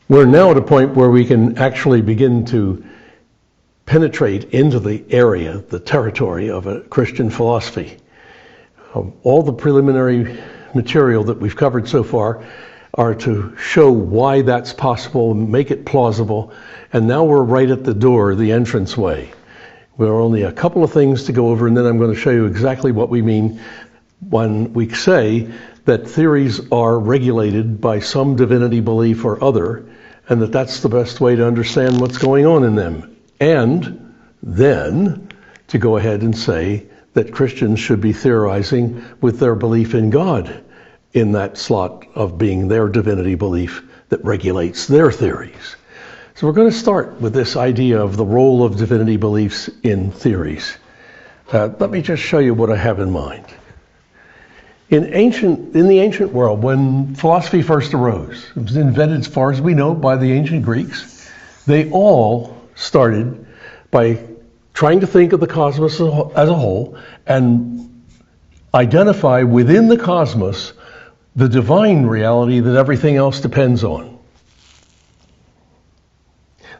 We're now at a point where we can actually begin to penetrate into the area, the territory of a Christian philosophy. All the preliminary material that we've covered so far are to show why that's possible, make it plausible, and now we're right at the door, the entranceway. There are only a couple of things to go over, and then I'm going to show you exactly what we mean when we say that theories are regulated by some divinity belief or other, and that's the best way to understand what's going on in them. And then to go ahead and say that Christians should be theorizing with their belief in God in that slot of being their divinity belief that regulates their theories. So we're going to start with this idea of the role of divinity beliefs in theories. Let me just show you what I have in mind. In the ancient world, when philosophy first arose, it was invented, as far as we know, by the ancient Greeks. They all started by trying to think of the cosmos as a whole and identify within the cosmos the divine reality that everything else depends on.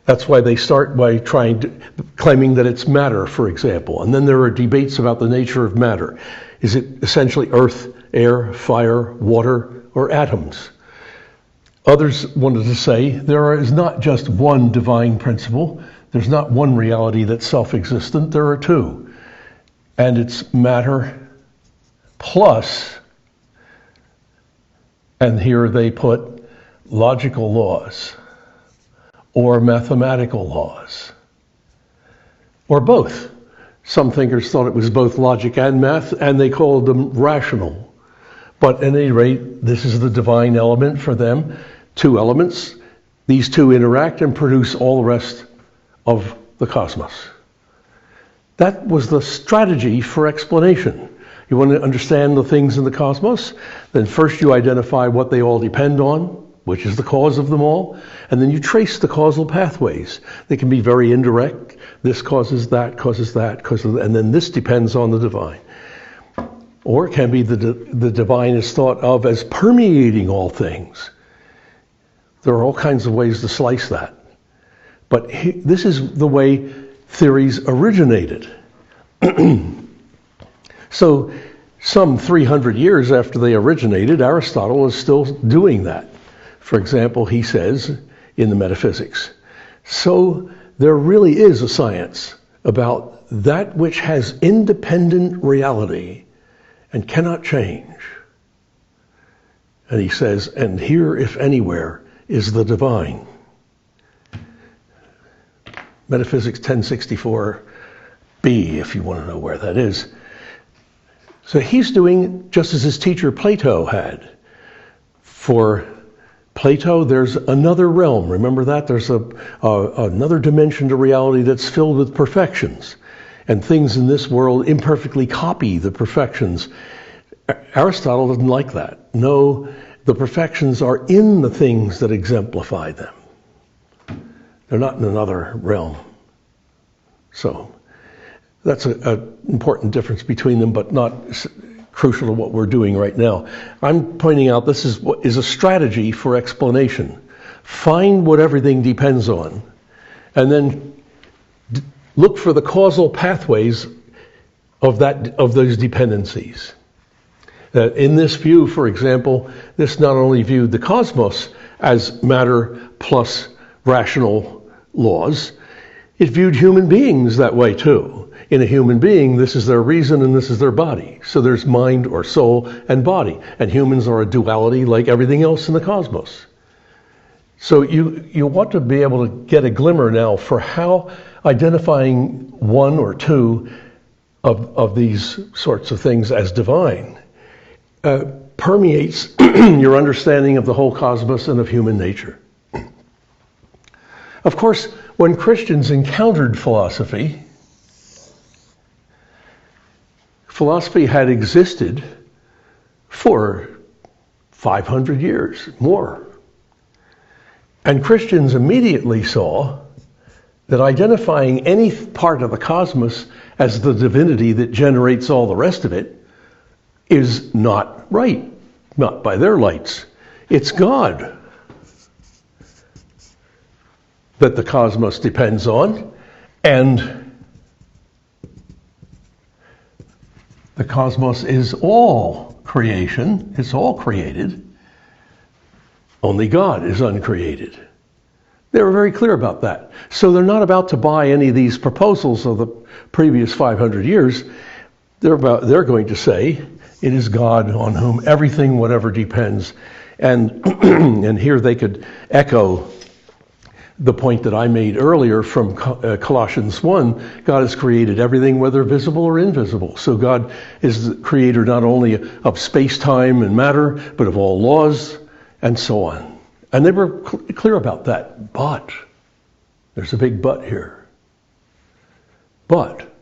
That's why they start by claiming that it's matter, for example. And then there are debates about the nature of matter. Is it essentially earth, air, fire, water, or atoms? Others wanted to say there is not just one divine principle. There's not one reality that's self-existent. There are two. And it's matter plus, and here they put logical laws or mathematical laws, or both. Some thinkers thought it was both logic and math, and they called them rational. But at any rate, this is the divine element for them. Two elements. These two interact and produce all the rest of the cosmos. That was the strategy for explanation. You want to understand the things in the cosmos? Then first you identify what they all depend on, which is the cause of them all, and then you trace the causal pathways. They can be very indirect. This causes that, and then this depends on the divine. Or it can be the divine is thought of as permeating all things. There are all kinds of ways to slice that. But this is the way theories originated. So some 300 years after they originated, Aristotle is still doing that. For example, he says in the Metaphysics, so there really is a science about that which has independent reality and cannot change. And he says, and here, if anywhere, is the divine. Metaphysics 1064b, if you want to know where that is. So he's doing just as his teacher Plato had. For Plato, there's another realm. Remember that? There's another dimension to reality that's filled with perfections. And things in this world imperfectly copy the perfections. Aristotle doesn't like that. No, the perfections are in the things that exemplify them. They're not in another realm. So that's an important difference between them, but not crucial to what we're doing right now. I'm pointing out this is a strategy for explanation. Find what everything depends on, and then look for the causal pathways of those dependencies. In this view, for example, this not only viewed the cosmos as matter plus rational laws, it viewed human beings that way too. In a human being, this is their reason and this is their body. So there's mind or soul and body. And humans are a duality like everything else in the cosmos. So you want to be able to get a glimmer now for how identifying one or two of these sorts of things as divine permeates your understanding of the whole cosmos and of human nature. Of course, when Christians encountered philosophy had existed for 500 years, more. And Christians immediately saw that identifying any part of the cosmos as the divinity that generates all the rest of it is not right, not by their lights. It's God. that the cosmos depends on, and the cosmos is all creation. It's all created. Only God is uncreated. They were very clear about that. So they're not about to buy any of these proposals of the previous 500 years. They're going to say it is God on whom everything, whatever, depends. And and here they could echo the point that I made earlier from Colossians 1. God has created everything, whether visible or invisible. So God is the creator not only of space, time, and matter, but of all laws and so on. And they were clear about that. But, there's a big but here. But,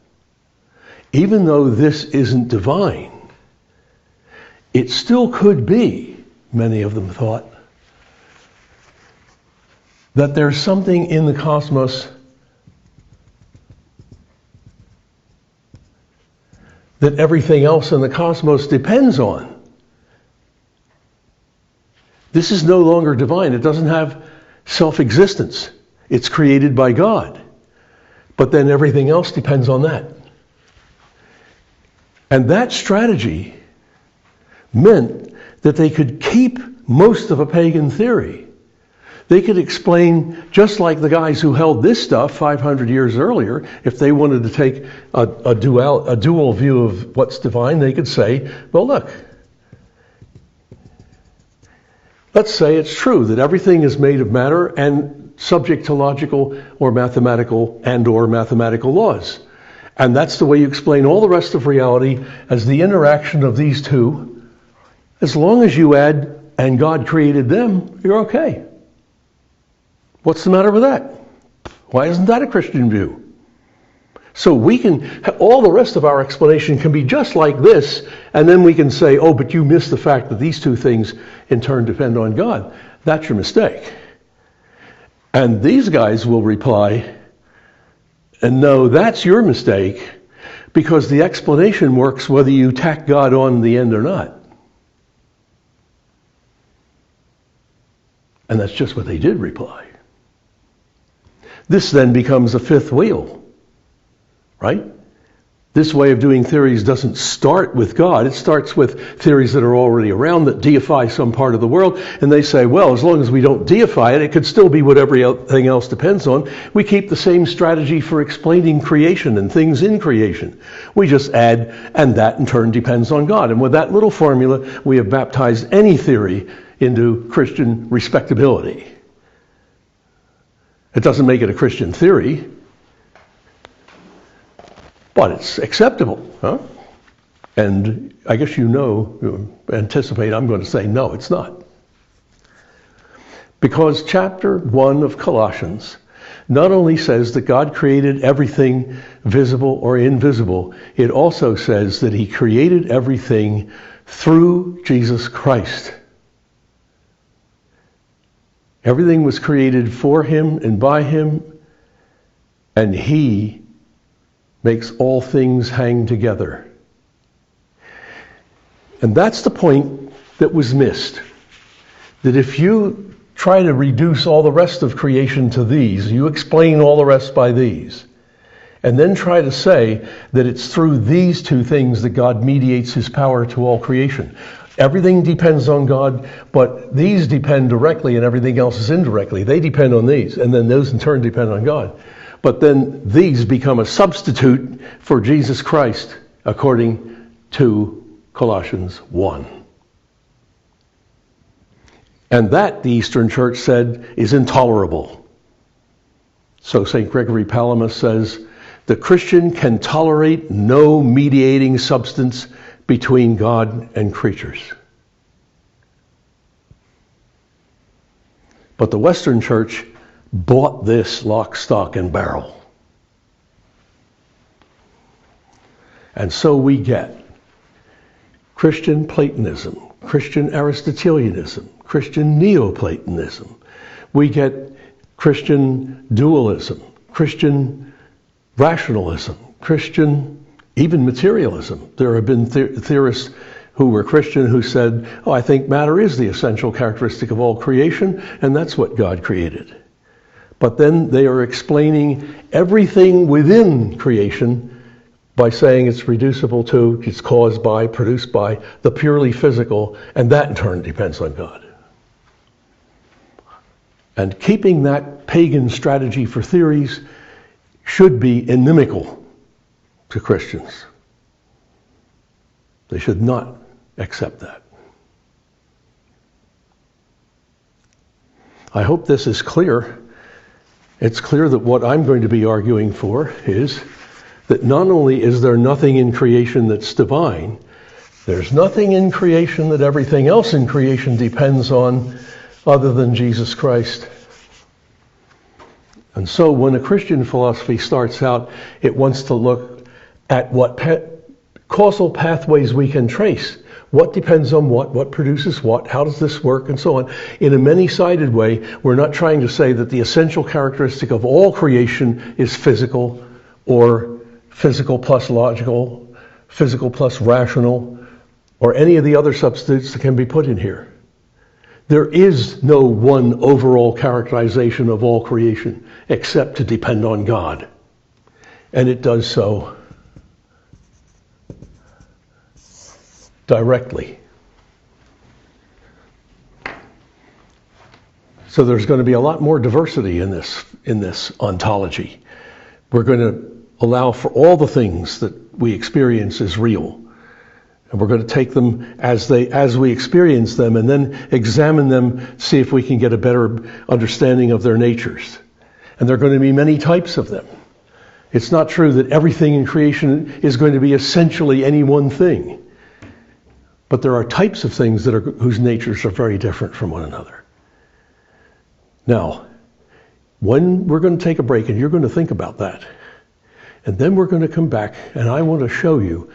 even though this isn't divine, it still could be, many of them thought, that there's something in the cosmos that everything else in the cosmos depends on. This is no longer divine. It doesn't have self-existence. It's created by God. But then everything else depends on that. And that strategy meant that they could keep most of a pagan theory. They could explain, just like the guys who held this stuff 500 years earlier, if they wanted to take a dual view of what's divine, they could say, well, look, let's say it's true that everything is made of matter and subject to logical or mathematical laws. And that's the way you explain all the rest of reality as the interaction of these two. As long as you add, and God created them, you're okay. What's the matter with that? Why isn't that a Christian view? So we can, all the rest of our explanation can be just like this, and then we can say, oh, but you missed the fact that these two things in turn depend on God. That's your mistake. And these guys will reply, and no, that's your mistake, because the explanation works whether you tack God on the end or not. And that's just what they did reply. This then becomes a fifth wheel, right? This way of doing theories doesn't start with God. It starts with theories that are already around that deify some part of the world. And they say, well, as long as we don't deify it, it could still be what everything else depends on. We keep the same strategy for explaining creation and things in creation. We just add, and that in turn depends on God. And with that little formula, we have baptized any theory into Christian respectability. It doesn't make it a Christian theory, but it's acceptable, huh? And I guess you anticipate I'm going to say, no, it's not. Because chapter 1 of Colossians not only says that God created everything visible or invisible, it also says that he created everything through Jesus Christ. Everything was created for him and by him, and he makes all things hang together. And that's the point that was missed. That if you try to reduce all the rest of creation to these, you explain all the rest by these, and then try to say that it's through these two things that God mediates his power to all creation. Everything depends on God, but these depend directly and everything else is indirectly. They depend on these, and then those in turn depend on God. But then these become a substitute for Jesus Christ, according to Colossians 1. And that, the Eastern Church said, is intolerable. So St. Gregory Palamas says, the Christian can tolerate no mediating substance between God and creatures. But the Western Church bought this lock, stock, and barrel. And so we get Christian Platonism, Christian Aristotelianism, Christian Neoplatonism. We get Christian dualism, Christian rationalism, Christian even materialism. There have been theorists who were Christian who said, oh, I think matter is the essential characteristic of all creation, and that's what God created. But then they are explaining everything within creation by saying it's reducible to, it's caused by, produced by the purely physical, and that in turn depends on God. And keeping that pagan strategy for theories should be inimical to Christians. They should not accept that. I hope this is clear. It's clear that what I'm going to be arguing for is that not only is there nothing in creation that's divine, there's nothing in creation that everything else in creation depends on other than Jesus Christ. And so when a Christian philosophy starts out, it wants to look at what causal pathways we can trace. What depends on what produces what, how does this work, and so on. In a many-sided way, we're not trying to say that the essential characteristic of all creation is physical, or physical plus logical, physical plus rational, or any of the other substitutes that can be put in here. There is no one overall characterization of all creation except to depend on God. And it does so directly. So there's going to be a lot more diversity in this ontology. We're going to allow for all the things that we experience as real. And we're going to take them as we experience them and then examine them, see if we can get a better understanding of their natures. And there are going to be many types of them. It's not true that everything in creation is going to be essentially any one thing. But there are types of things whose natures are very different from one another. Now, when we're going to take a break, and you're going to think about that, and then we're going to come back, and I want to show you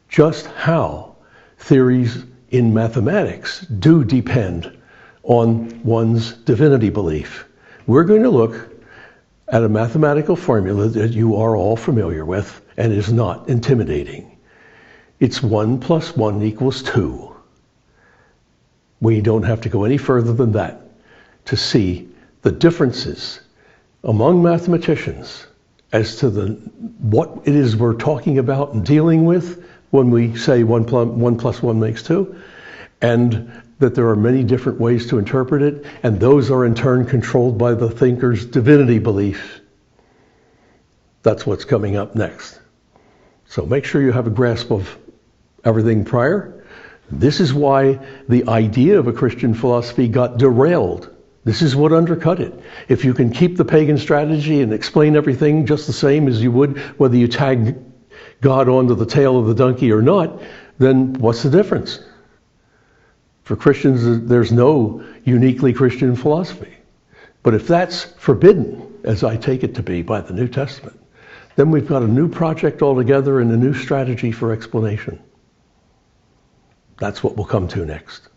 just how theories in mathematics do depend on one's divinity belief. We're going to look at a mathematical formula that you are all familiar with and is not intimidating. It's 1 + 1 = 2. We don't have to go any further than that to see the differences among mathematicians as to what it is we're talking about and dealing with when we say 1 + 1 = 2, and that there are many different ways to interpret it, and those are in turn controlled by the thinker's divinity belief. That's what's coming up next. So make sure you have a grasp of everything prior. This is why the idea of a Christian philosophy got derailed. This is what undercut it. If you can keep the pagan strategy and explain everything just the same as you would whether you tag God onto the tail of the donkey or not, then what's the difference? For Christians, there's no uniquely Christian philosophy. But if that's forbidden, as I take it to be by the New Testament, then we've got a new project altogether and a new strategy for explanation. That's what we'll come to next.